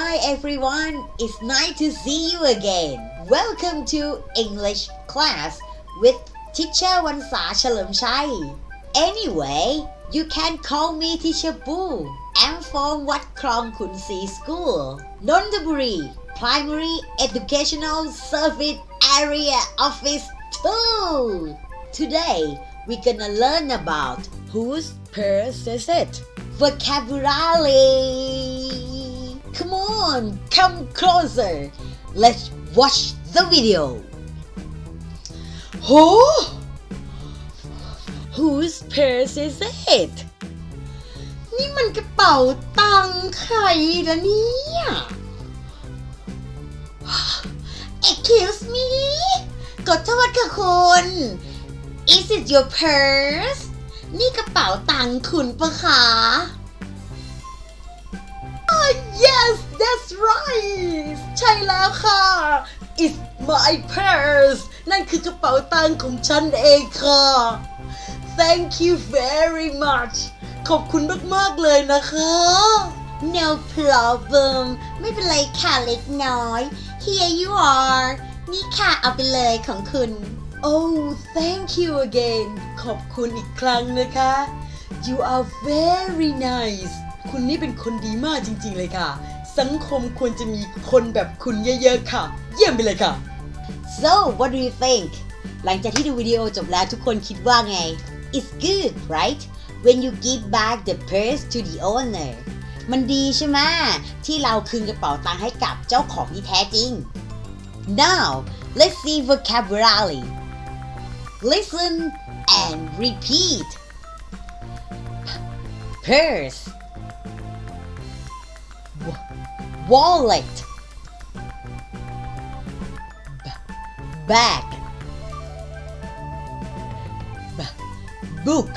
Hi everyone, it's nice to see you again. Welcome to English class with teacher วรรษาเฉลิมชัย Anyway, you can call me teacher Boo. I'm from วัดคลองขุนศรี School, นนทบุรี Primary Educational Service Area Office 2. Today, we're gonna learn about whose purse is it? Vocabulary. Come on, come closer. Let's watch the video. Whose purse is it? นี่มันกระเป๋าตังค์ใครล่ะเนี่ย Excuse me ขอโทษค่ะคุณ Is it your purse? นี่กระเป๋าตังค์คุณปะคะ Yes, that's right ใช่แล้วค่ะ It's my purse นั่นคือกระเป๋าตังค์ของฉันเองค่ะ Thank you very much ขอบคุณมากๆเลยนะคะ No problem ไม่เป็นไรค่ะเล็กน้อย Here you are นี่ค่ะเอาไปเลยของคุณ Oh thank you again ขอบคุณอีกครั้งนะคะ You are very nice คุณนี่เป็นคนดีมากจริงๆเลยค่ะสังคมควรจะมีคนแบบคุณเยอะๆค่ะเยี่ยมไปเลยค่ะ So what do you think หลังจากที่ดูวิดีโอจบแล้วทุกคนคิดว่าไง It's good right when you give back the purse to the owner มันดีใช่ไหมที่เราคืนกระเป๋าตังค์ให้กับเจ้าของที่แท้จริง Now let's see vocabulary Listen and repeat Purse Wallet Bag Book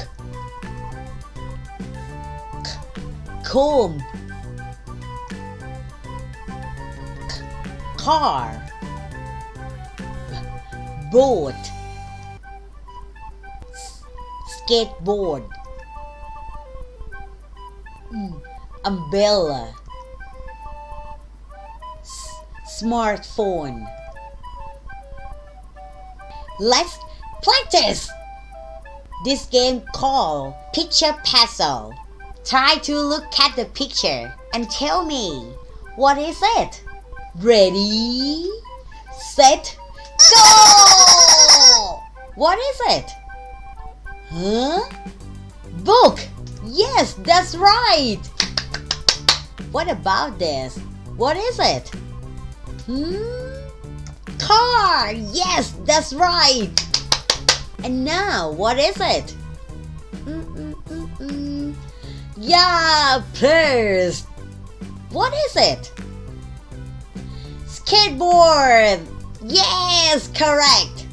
Comb Car Boat Skateboard Umbrella Smartphone Let's practice this game called Picture Puzzle Try to look at the picture and tell me what is it Ready Set Go What is it Huh Book Yes that's right What about this What is it Car Yes that's right And now what is it Yeah purse What is it Skateboard Yes correct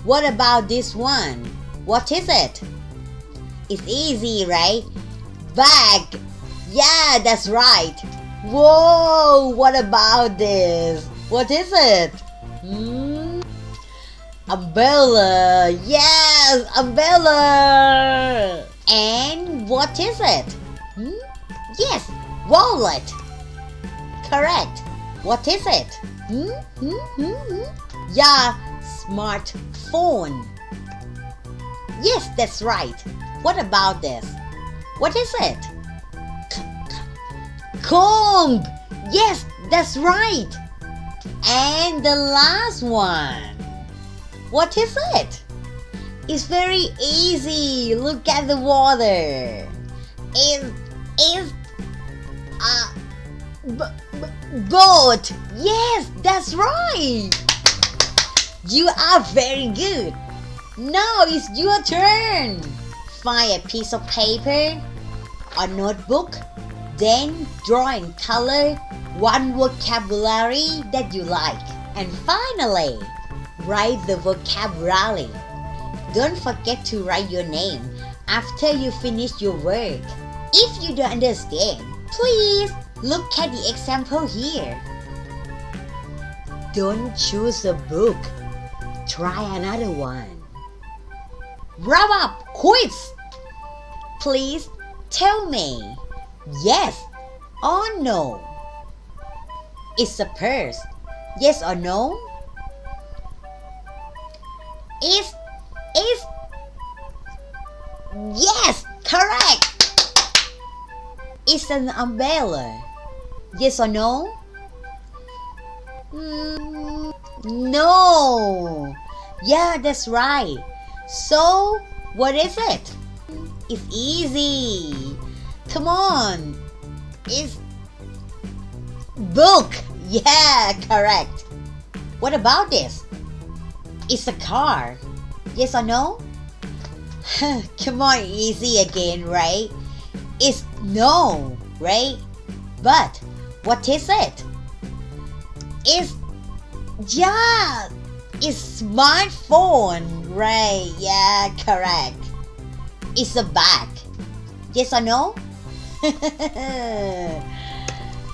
What about this one What is it It's easy right Bag Yeah that's right Whoa what about this What is it Umbrella Yes umbrella And what is it Yes wallet Correct What is it Yeah smartphone Yes that's right What about this What is it Comb Yes that's right And the last one What is it It's very easy Look at the water It's boat Yes that's right You are very good Now it's your turn Find a piece of paper or notebook Then draw in color one vocabulary that you like And finally Write the vocabulary Don't forget to write your name After you finish your work If you don't understand Please look at the example here Don't choose a book Try another one Wrap up quiz Please tell me Yes or no It's a purse. Yes or no? Is Yes, correct. It's an umbrella. Yes or no? No. Yeah, that's right. So, what is it? It's easy. Come on. It's book. Yeah, correct. What about this? It's a car. Yes or no? Come on, easy again, right? It's no, right? But what is it? It's smartphone, right? Yeah, correct. It's a bag. Yes or no?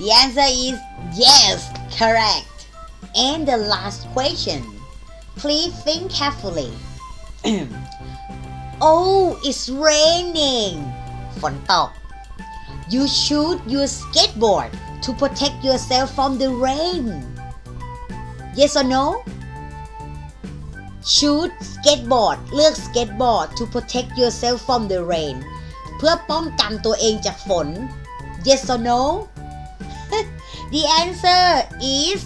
The answer is yes, correct. And the last question. Please think carefully. Oh, it's raining. ฝนตก You shoot your skateboard to protect yourself from the rain. Yes or no? Shoot skateboard เลือก skateboard to protect yourself from the rain เพื่อป้องกันตัวเองจากฝน Yes or no? The answer is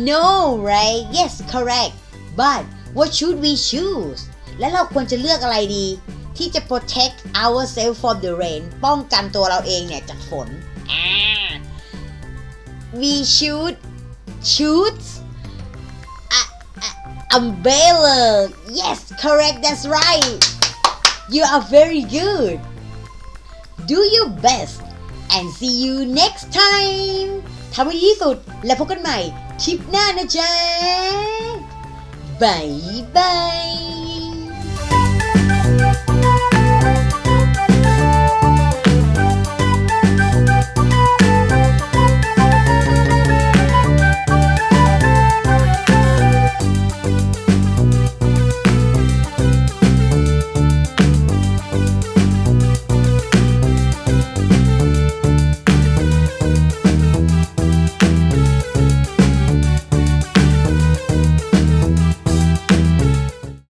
no, right? Yes, correct. But what should we choose? และเราควรจะเลือกอะไรดีที่จะ protect ourselves from the rain ป้องกันตัวเราเองเนี่ยจากฝนWe should choose umbrella. Yes, correct. That's right. You are very good. Do your best and see you next time. ทำให้ดีที่สุดและพบกันใหม่คลิปหน้านะจ๊ะ Bye bye.